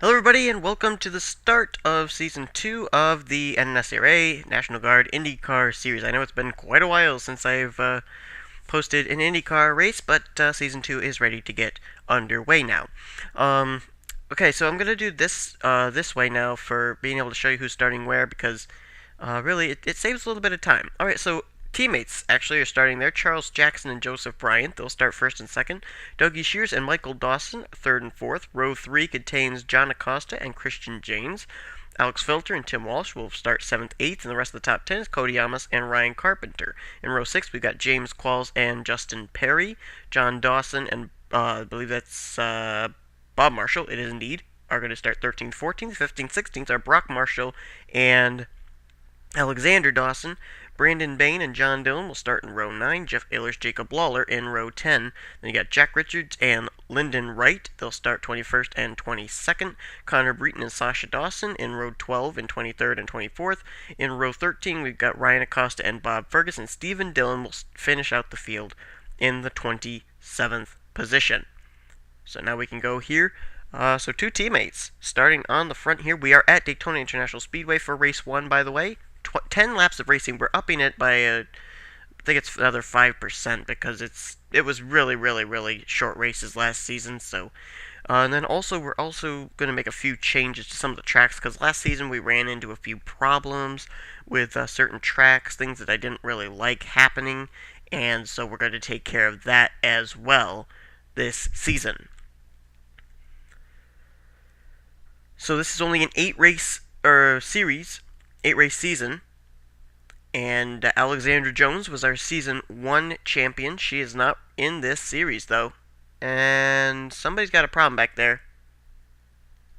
Hello everybody and welcome to the start of Season 2 of the NNSCRA National Guard IndyCar Series. I know it's been quite a while since I've posted an IndyCar race, but Season 2 is ready to get underway now. Okay, so I'm going to do this this way now for being able to show you who's starting where, because really it saves a little bit of time. Alright, so teammates actually are starting there. Charles Jackson and Joseph Bryant, they'll start first and second. Dougie Shears and Michael Dawson, third and fourth. Row 3 contains John Acosta and Christian James. Alex Filter and Tim Walsh will start 7th, 8th, and the rest of the top 10 is Cody Yamas and Ryan Carpenter. In row 6, we've got James Qualls and Justin Perry. John Dawson and I believe that's Bob Marshall, it is indeed, are going to start 13th, 14th, 15th, 16th are Brock Marshall and Alexander Dawson. Brandon Bain and John Dillon will start in row 9. Jeff Ehlers, Jacob Lawler in row 10. Then you got Jack Richards and Lyndon Wright. They'll start 21st and 22nd. Connor Breton and Sasha Dawson in row 12 and 23rd and 24th. In row 13, we've got Ryan Acosta and Bob Ferguson. Stephen Dillon will finish out the field in the 27th position. So now we can go here. So two teammates starting on the front here. We are at Daytona International Speedway for race 1, by the way. 10 laps of racing. We're upping it by I think it's another 5% because it was really short races last season. So and then also we're also going to make a few changes to some of the tracks, because last season we ran into a few problems with certain tracks, things that I didn't really like happening, and so we're going to take care of that as well this season. So this is only an 8-race series. 8-race season, and Alexandra Jones was our Season 1 champion. She is not in this series, though, and somebody's got a problem back there.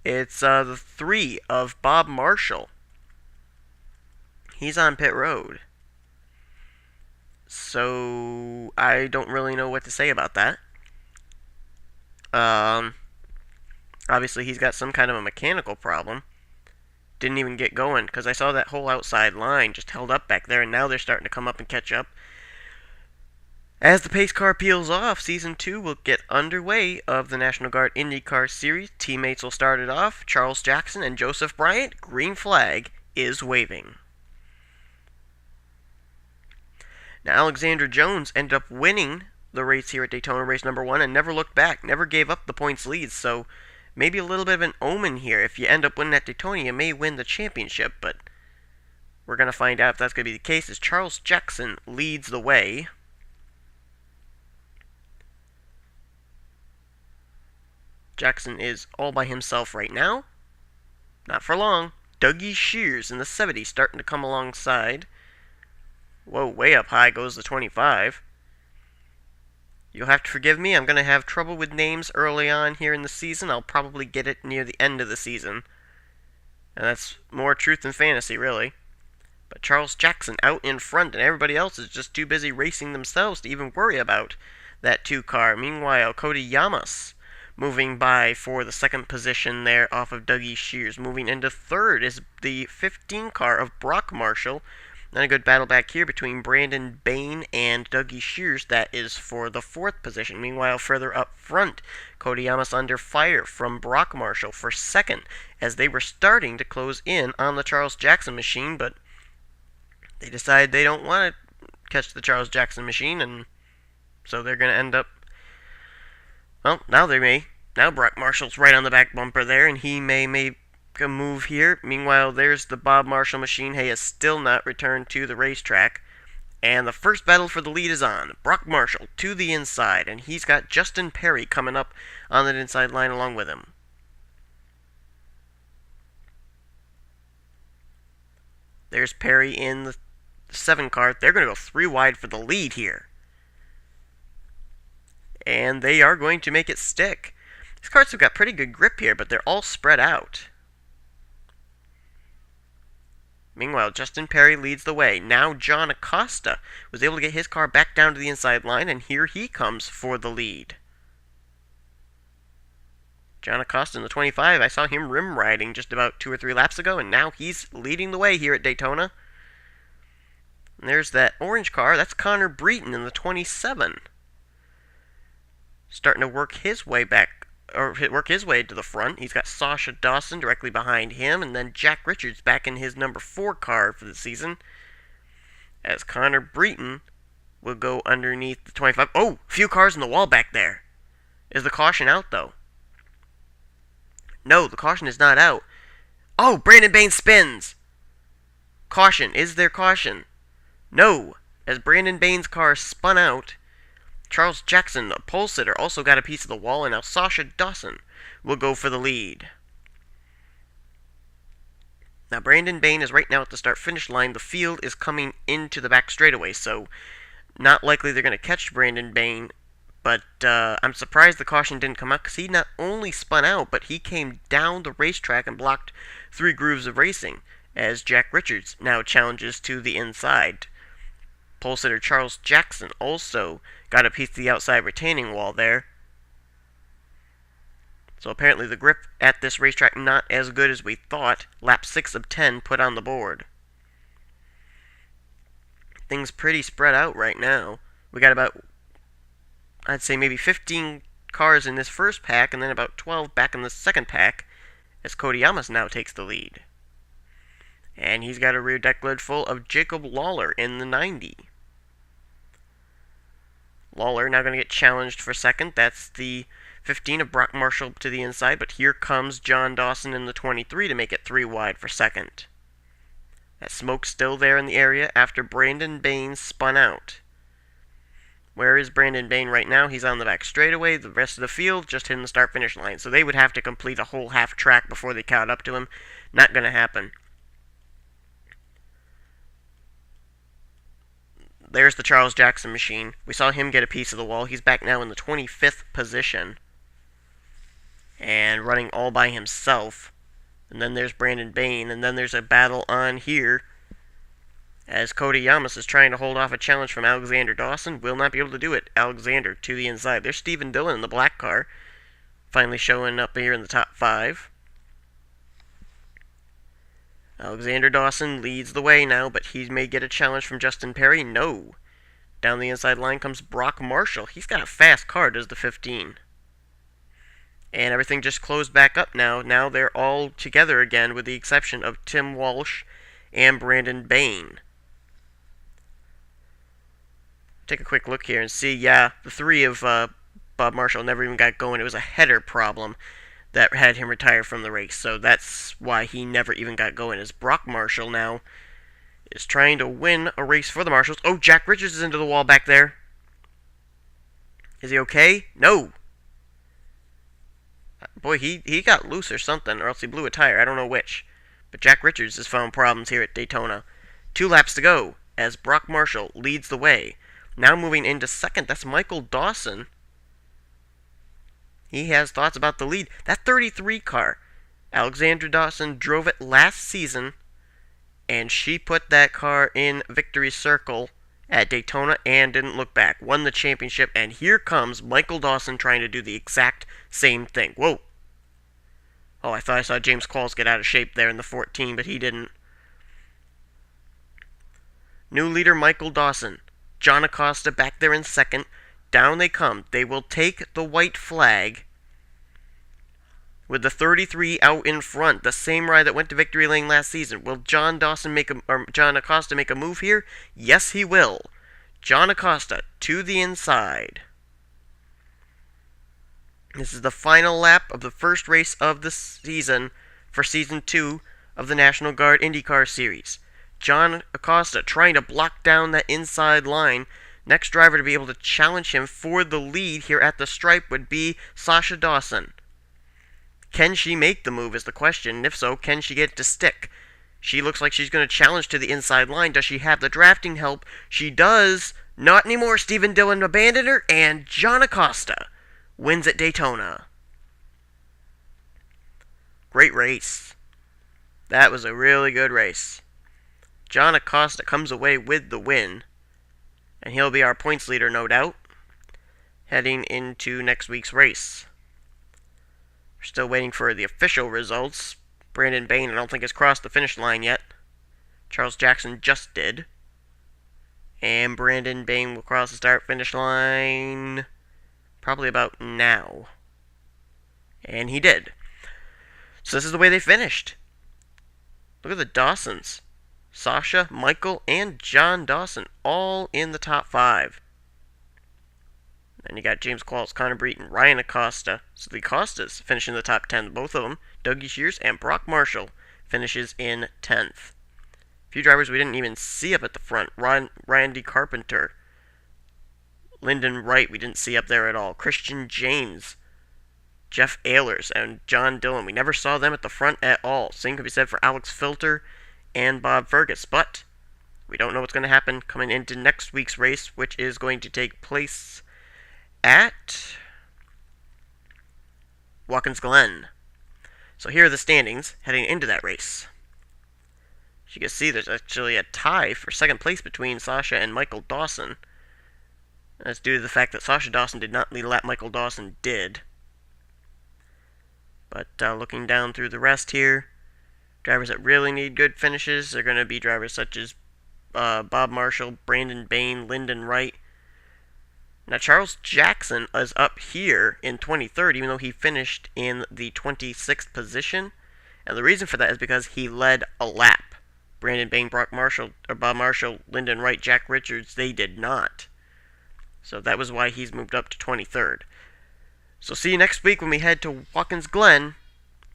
It's the 3 of Bob Marshall. He's on pit road, so I don't really know what to say about that. Obviously he's got some kind of a mechanical problem. Didn't even get going, because I saw that whole outside line just held up back there, and now they're starting to come up and catch up. As the pace car peels off, Season 2 will get underway of the National Guard IndyCar Series. Teammates will start it off. Charles Jackson and Joseph Bryant. Green flag is waving. Now, Alexandra Jones ended up winning the race here at Daytona, race number 1, and never looked back, never gave up the points lead, so maybe a little bit of an omen here. If you end up winning at Daytona, you may win the championship, but we're going to find out if that's going to be the case, as Charles Jackson leads the way. Jackson is all by himself right now. Not for long. Dougie Shears in the 70 starting to come alongside. Whoa, way up high goes the 25. You'll have to forgive me, I'm going to have trouble with names early on here in the season. I'll probably get it near the end of the season. And that's more truth than fantasy, really. But Charles Jackson out in front, and everybody else is just too busy racing themselves to even worry about that 2 car. Meanwhile, Cody Yamas moving by for the 2nd position there off of Dougie Shears. Moving into 3rd is the 15 car of Brock Marshall. Then a good battle back here between Brandon Bain and Dougie Shears. That is for the 4th position. Meanwhile, further up front, Cody Yamas under fire from Brock Marshall for 2nd, as they were starting to close in on the Charles Jackson machine, but they decide they don't want to catch the Charles Jackson machine, and so they're going to end up, well, now they may. Now Brock Marshall's right on the back bumper there, and he may make a move here. Meanwhile, there's the Bob Marshall machine. He has still not returned to the racetrack. And the first battle for the lead is on. Brock Marshall to the inside, and he's got Justin Perry coming up on that inside line along with him. There's Perry in the 7 car. They're going to go 3 wide for the lead here. And they are going to make it stick. These cars have got pretty good grip here, but they're all spread out. Meanwhile, Justin Perry leads the way. Now John Acosta was able to get his car back down to the inside line, and here he comes for the lead. John Acosta in the 25, I saw him rim riding just about 2 or 3 laps ago, and now he's leading the way here at Daytona. And there's that orange car. That's Connor Breton in the 27. Starting to work his way back or work his way to the front. He's got Sasha Dawson directly behind him, and then Jack Richards back in his number 4 car for the season. As Connor Breton will go underneath the 25. Oh, few cars in the wall back there. Is the caution out, though? No, the caution is not out. Oh, Brandon Bain spins. Caution. Is there caution? No. As Brandon Bain's car spun out, Charles Jackson, a pole sitter, also got a piece of the wall, and now Sasha Dawson will go for the lead. Now, Brandon Bain is right now at the start-finish line. The field is coming into the back straightaway, so not likely they're going to catch Brandon Bain. But I'm surprised the caution didn't come out, because he not only spun out, but he came down the racetrack and blocked 3 grooves of racing, as Jack Richards now challenges to the inside. Pole sitter Charles Jackson also got a piece of the outside retaining wall there. So apparently the grip at this racetrack not as good as we thought. Lap 6 of 10 put on the board. Things pretty spread out right now. We got about, I'd say maybe 15 cars in this first pack, and then about 12 back in the second pack, as Cody Yamas now takes the lead. And he's got a rear deck lid full of Jacob Lawler in the 90. Lawler now going to get challenged for second. That's the 15 of Brock Marshall to the inside, but here comes John Dawson in the 23 to make it 3 wide for second. That smoke's still there in the area after Brandon Bain spun out. Where is Brandon Bain right now? He's on the back straightaway. The rest of the field just hitting the start-finish line. So they would have to complete a whole half track before they caught up to him. Not going to happen. There's the Charles Jackson machine. We saw him get a piece of the wall. He's back now in the 25th position. And running all by himself. And then there's Brandon Bain. And then there's a battle on here, as Cody Yamas is trying to hold off a challenge from Alexander Dawson. Will not be able to do it. Alexander to the inside. There's Stephen Dillon in the black car, finally showing up here in the top 5. Alexander Dawson leads the way now, but he may get a challenge from Justin Perry. No. Down the inside line comes Brock Marshall. He's got a fast car, does the 15. And everything just closed back up now. Now they're all together again, with the exception of Tim Walsh and Brandon Bain. Take a quick look here and see, yeah, the 3 of Bob Marshall never even got going. It was a header problem that had him retire from the race, so that's why he never even got going. As Brock Marshall now is trying to win a race for the Marshalls. Oh, Jack Richards is into the wall back there. Is he okay? No. Boy, he got loose or something, or else he blew a tire. I don't know which. But Jack Richards has found problems here at Daytona. 2 laps to go as Brock Marshall leads the way. Now moving into second, that's Michael Dawson. He has thoughts about the lead. That 33 car, Alexandra Dawson drove it last season, and she put that car in victory circle at Daytona and didn't look back. Won the championship, and here comes Michael Dawson trying to do the exact same thing. Whoa. Oh, I thought I saw James Qualls get out of shape there in the 14, but he didn't. New leader Michael Dawson. John Acosta back there in second. Down they come. They will take the white flag with the 33 out in front. The same ride that went to victory lane last season. Will John Acosta make a move here? Yes, he will. John Acosta to the inside. This is the final lap of the first race of the season for Season 2 of the National Guard IndyCar Series. John Acosta trying to block down that inside line. Next driver to be able to challenge him for the lead here at the stripe would be Sasha Dawson. Can she make the move is the question, and if so, can she get it to stick? She looks like she's going to challenge to the inside line. Does she have the drafting help? She does. Not anymore. Stephen Dillon abandoned her, and John Acosta wins at Daytona. Great race. That was a really good race. John Acosta comes away with the win, and he'll be our points leader, no doubt, heading into next week's race. We're still waiting for the official results. Brandon Bain, I don't think, has crossed the finish line yet. Charles Jackson just did. And Brandon Bain will cross the start-finish line probably about now. And he did. So this is the way they finished. Look at the Dawsons. Sasha, Michael, and John Dawson all in the top 5. Then you got James Qualls, Connor Breton, Ryan Acosta. So the Acostas finish in the top 10, both of them. Dougie Shears and Brock Marshall finishes in 10th. A few drivers we didn't even see up at the front. Randy Carpenter, Lyndon Wright we didn't see up there at all. Christian James, Jeff Ehlers, and John Dillon. We never saw them at the front at all. Same could be said for Alex Filter and Bob Fergus. But we don't know what's going to happen coming into next week's race, which is going to take place at Watkins Glen. So here are the standings heading into that race. As you can see, there's actually a tie for second place between Sasha and Michael Dawson. That's due to the fact that Sasha Dawson did not lead a lap, Michael Dawson did. But looking down through the rest here, drivers that really need good finishes are going to be drivers such as Bob Marshall, Brandon Bain, Lyndon Wright. Now, Charles Jackson is up here in 23rd, even though he finished in the 26th position. And the reason for that is because he led a lap. Brandon Bain, Bob Marshall, Lyndon Wright, Jack Richards, they did not. So that was why he's moved up to 23rd. So see you next week when we head to Watkins Glen.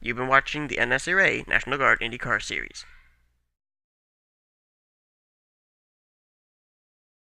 You've been watching the NNSCRA National Guard IndyCar Series.